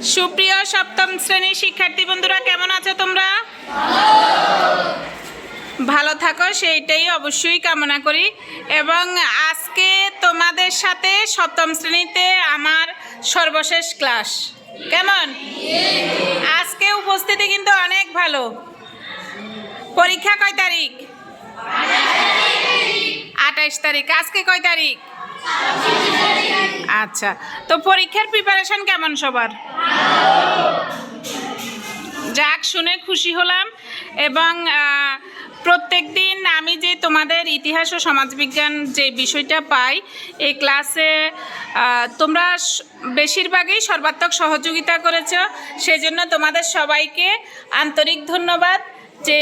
সুপ্রিয় সপ্তম শ্রেণীর শিক্ষার্থী বন্ধুরা, কেমন আছো তোমরা? ভালো থাকো সেইটাই অবশ্যই কামনা করি। এবং আজকে তোমাদের সাথে সপ্তম শ্রেণীতে আমার সর্বশেষ ক্লাস। কেমন? আজকে উপস্থিতি কিন্তু অনেক ভালো। পরীক্ষা কয় তারিখ? 28 তারিখ। আজকে কয় তারিখ? আচ্ছা, তো পরীক্ষার প্রিপারেশন কেমন সবার? যাক, শুনে খুশি হলাম। এবং প্রত্যেক দিন আমি যে তোমাদের ইতিহাস ও সমাজবিজ্ঞান যে বিষয়টা পাই, এই ক্লাসে তোমরা বেশিরভাগই সর্বাত্মক সহযোগিতা করেছো, সেজন্য তোমাদের সবাইকে আন্তরিক ধন্যবাদ। যে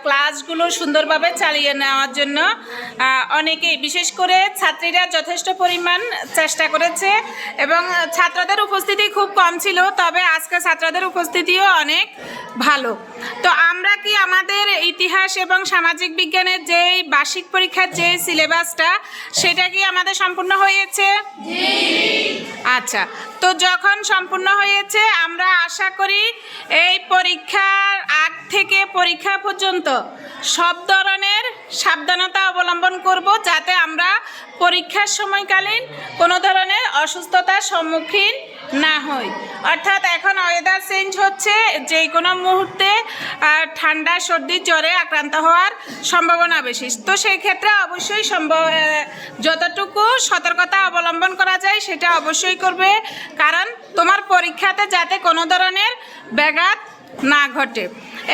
ক্লাসগুলো সুন্দরভাবে চালিয়ে নেওয়ার জন্য অনেকেই, বিশেষ করে ছাত্রীরা যথেষ্ট পরিমাণ চেষ্টা করেছে এবং ছাত্রদের উপস্থিতি খুব কম ছিল, তবে আজকে ছাত্রদের উপস্থিতিও অনেক ভালো। তো আমরা কি আমাদের ইতিহাস এবং সামাজিক বিজ্ঞানের যে বার্ষিক পরীক্ষার যে সিলেবাসটা, সেটা কি আমাদের সম্পূর্ণ হয়েছে? আচ্ছা, তো যখন সম্পূর্ণ হয়েছে, আমরা আশা করি এই পরীক্ষার আগ থেকে পরীক্ষা পর্যন্ত সব ধরনের সাবধানতা অবলম্বন করব, যাতে আমরা পরীক্ষার সময়কালীন কোনো ধরনের অসুস্থতার সম্মুখীন না হই। অর্থাৎ এখন ওয়েদার চেঞ্জ হচ্ছে, যে কোনো মুহূর্তে ঠান্ডা, সর্দি, জ্বরে আক্রান্ত হওয়ার সম্ভাবনা বেশি। তো সেই ক্ষেত্রে অবশ্যই যতটুকু সতর্কতা অবলম্বন করা যায় সেটা অবশ্যই করবে, কারণ তোমার পরীক্ষাতে যাতে কোনো ধরনের ব্যাঘাত না ঘটে।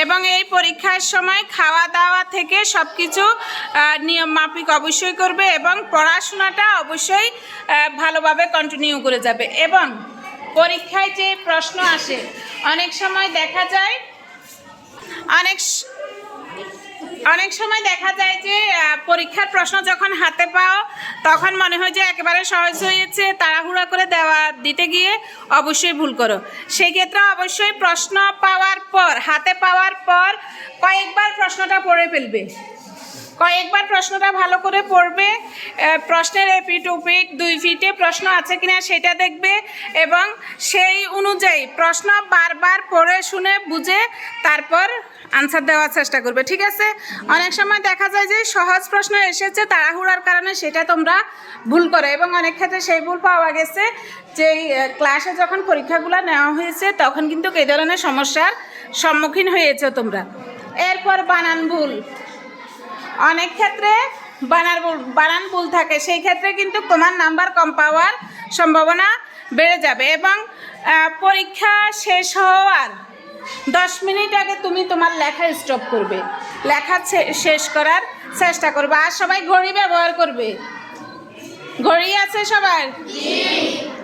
এবং এই পরীক্ষার সময় খাওয়া দাওয়া থেকে সব কিছু নিয়ম মাফিক অবশ্যই করবে এবং পড়াশোনাটা অবশ্যই ভালোভাবে কন্টিনিউ করে যাবে। এবং পরীক্ষায় যে প্রশ্ন আসে, অনেক সময় দেখা যায় যে পরীক্ষার প্রশ্ন যখন হাতে পাও, তখন মনে হয় যে একেবারে সহজ হয়েছে, তাড়াহুড়া করে দিতে গিয়ে অবশ্যই ভুল করো। সেই ক্ষেত্রে অবশ্যই প্রশ্ন হাতে পাওয়ার পর কয়েকবার প্রশ্নটা পড়ে ফেলবে, কয়েকবার প্রশ্নটা ভালো করে পড়বে, প্রশ্নের এপিট ওপিট 2 ফিটে প্রশ্ন আছে কিনা সেটা দেখবে এবং সেই অনুযায়ী প্রশ্ন বারবার পড়ে শুনে বুঝে তারপর আনসার দেওয়ার চেষ্টা করবে, ঠিক আছে? অনেক সময় দেখা যায় যে সহজ প্রশ্ন এসেছে, তাড়াহুড়ার কারণে সেটা তোমরা ভুল করো এবং অনেক ক্ষেত্রে সেই ভুল পাওয়া গেছে যে ক্লাসে যখন পরীক্ষাগুলো নেওয়া হয়েছে তখন কিন্তু এই ধরনের সমস্যার সম্মুখীন হয়েছে তোমরা। এরপর বানান ভুল, অনেক ক্ষেত্রে বানান ভুল থাকে, সেই ক্ষেত্রে কিন্তু তোমার নাম্বার কম পাওয়ার সম্ভাবনা বেড়ে যাবে। এবং পরীক্ষা শেষ হওয়ার 10 মিনিট আগে তুমি তোমার লেখা স্টপ করবে, লেখা শেষ করার চেষ্টা করবে। আর সবাই ঘড়ি ব্যবহার করবে। ঘড়ি আছে সবার?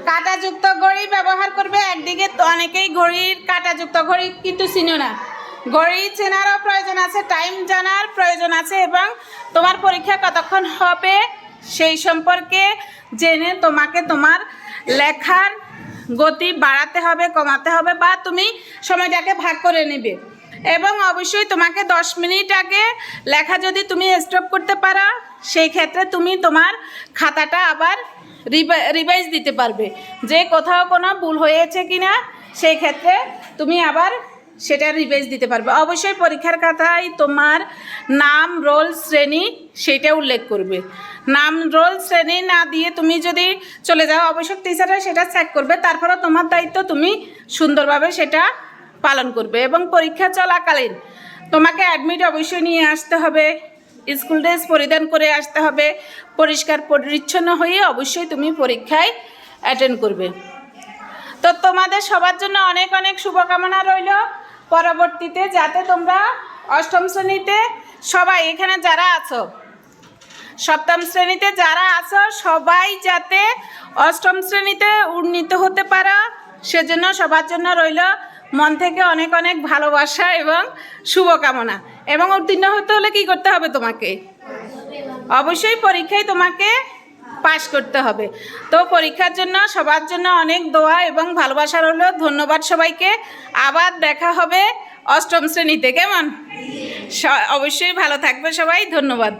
কাঁটাযুক্ত ঘড়ি ব্যবহার করবে। একদিকে তো অনেকেই ঘড়ির কাঁটাযুক্ত ঘড়ি কিন্তু চিনো না, ঘড়ি চেনারও প্রয়োজন আছে, টাইম জানার প্রয়োজন আছে এবং তোমার পরীক্ষা কতক্ষণ হবে সেই সম্পর্কে জেনে তোমাকে তোমার লেখার গতি বাড়াতে হবে, কমাতে হবে, বা তুমি সময়টাকে ভাগ করে নেবে। এবং অবশ্যই তোমাকে 10 মিনিট আগে লেখা যদি তুমি স্টপ করতে পারো, সেই ক্ষেত্রে তুমি তোমার খাতাটা আবার রিভাইজ দিতে পারবে, যে কোথাও কোনো ভুল হয়েছে কিনা সেই ক্ষেত্রে তুমি আবার সেটা রিভাইজ দিতে পারবে। অবশ্যই পরীক্ষার খাতায় তোমার নাম, রোল, শ্রেণী সেটা উল্লেখ করবে। নাম, রোল, শ্রেণী না দিয়ে তুমি যদি চলে যাও, অবশ্যই টিচাররা সেটা চেক করবে, তারপরে তোমার দায়িত্ব তুমি সুন্দরভাবে সেটা পালন করবে। এবং পরীক্ষা চলাকালীন তোমাকে অ্যাডমিট অবশ্যই নিয়ে আসতে হবে, স্কুল ড্রেস পরিধান করে আসতে হবে, পরিষ্কার পরিচ্ছন্ন হয়ে অবশ্যই তুমি পরীক্ষায় অ্যাটেন্ড করবে। তো তোমাদের সবার জন্য অনেক অনেক শুভকামনা রইল পরবর্তীতে, যাতে তোমরা অষ্টম শ্রেণীতে সবাই, এখানে যারা আছো সপ্তম শ্রেণীতে যারা আছো, সবাই যাতে অষ্টম শ্রেণীতে উন্নীত হতে পারো, সেজন্য সবার জন্য রইল মন থেকে অনেক অনেক ভালোবাসা এবং শুভকামনা। এবং উত্তীর্ণ হতে হলে কি করতে হবে? তোমাকে অবশ্যই পরীক্ষায় তোমাকে পাস করতে হবে। তো পরীক্ষার জন্য সবার জন্য অনেক দোয়া এবং ভালোবাসা রইল। ধন্যবাদ সবাইকে। আবার দেখা হবে অষ্টম শ্রেণীতে। কেমন? অবশ্যই ভালো থাকবে সবাই। ধন্যবাদ।